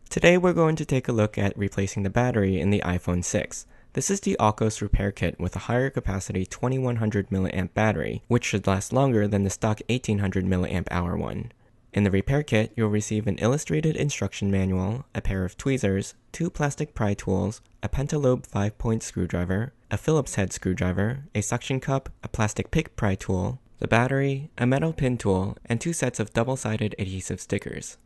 Today we're going to take a look at replacing the battery in the iPhone 6. This is the Alkos repair kit with a higher capacity 2100 mAh battery, which should last longer than the stock 1800 mAh one. In the repair kit, you'll receive an illustrated instruction manual, a pair of tweezers, 2 plastic pry tools, a pentalobe 5-point screwdriver, a Phillips head screwdriver, a suction cup, a plastic pick pry tool, the battery, a metal pin tool, and 2 sets of double-sided adhesive stickers.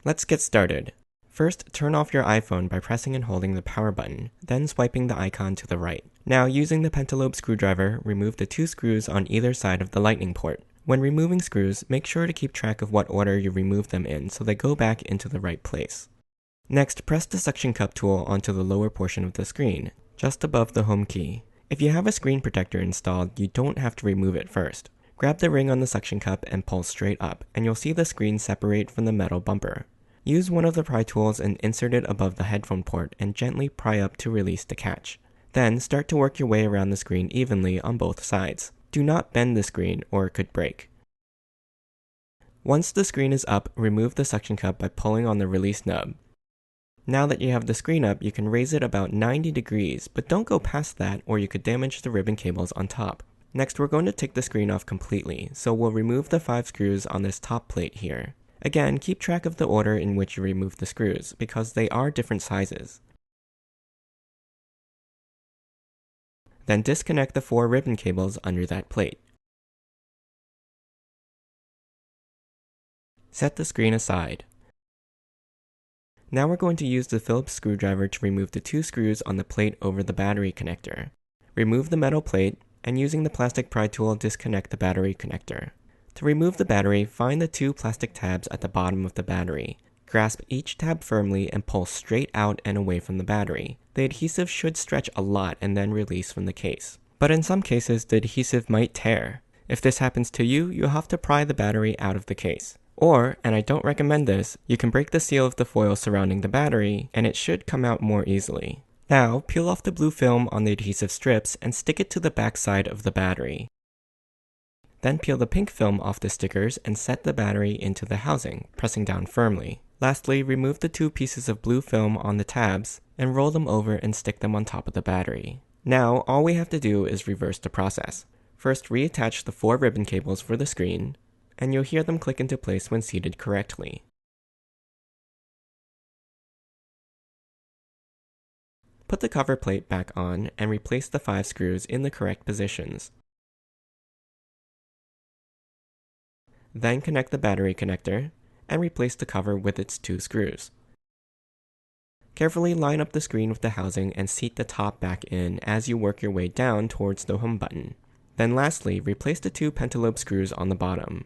Let's get started. First, turn off your iPhone by pressing and holding the power button, then swiping the icon to the right. Now, using the pentalobe screwdriver, remove the 2 screws on either side of the lightning port. When removing screws, make sure to keep track of what order you remove them in so they go back into the right place. Next, press the suction cup tool onto the lower portion of the screen, just above the home key. If you have a screen protector installed, you don't have to remove it first. Grab the ring on the suction cup and pull straight up, and you'll see the screen separate from the metal bumper. Use one of the pry tools and insert it above the headphone port and gently pry up to release the catch. Then start to work your way around the screen evenly on both sides. Do not bend the screen or it could break. Once the screen is up, remove the suction cup by pulling on the release nub. Now that you have the screen up, you can raise it about 90 degrees, but don't go past that or you could damage the ribbon cables on top. Next, we're going to take the screen off completely, so we'll remove the 5 screws on this top plate here. Again, keep track of the order in which you remove the screws, because they are different sizes. Then disconnect the 4 ribbon cables under that plate. Set the screen aside. Now we're going to use the Phillips screwdriver to remove the 2 screws on the plate over the battery connector. Remove the metal plate, and using the plastic pry tool, disconnect the battery connector. To remove the battery, find the 2 plastic tabs at the bottom of the battery. Grasp each tab firmly and pull straight out and away from the battery. The adhesive should stretch a lot and then release from the case. But in some cases, the adhesive might tear. If this happens to you, you'll have to pry the battery out of the case. Or, and I don't recommend this, you can break the seal of the foil surrounding the battery, and it should come out more easily. Now, peel off the blue film on the adhesive strips and stick it to the back side of the battery. Then peel the pink film off the stickers and set the battery into the housing, pressing down firmly. Lastly, remove the 2 pieces of blue film on the tabs and roll them over and stick them on top of the battery. Now, all we have to do is reverse the process. First, reattach the 4 ribbon cables for the screen, and you'll hear them click into place when seated correctly. Put the cover plate back on and replace the 5 screws in the correct positions. Then connect the battery connector and replace the cover with its 2 screws. Carefully line up the screen with the housing and seat the top back in as you work your way down towards the home button. Then lastly, replace the 2 pentalobe screws on the bottom.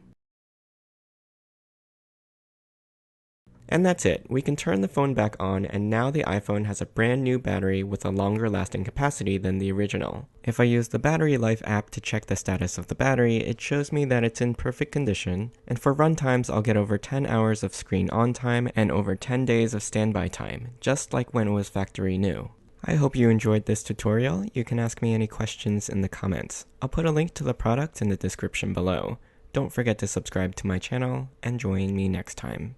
And that's it. We can turn the phone back on, and now the iPhone has a brand new battery with a longer lasting capacity than the original. If I use the Battery Life app to check the status of the battery, it shows me that it's in perfect condition, and for run times I'll get over 10 hours of screen on time and over 10 days of standby time, just like when it was factory new. I hope you enjoyed this tutorial. You can ask me any questions in the comments. I'll put a link to the product in the description below. Don't forget to subscribe to my channel, and join me next time.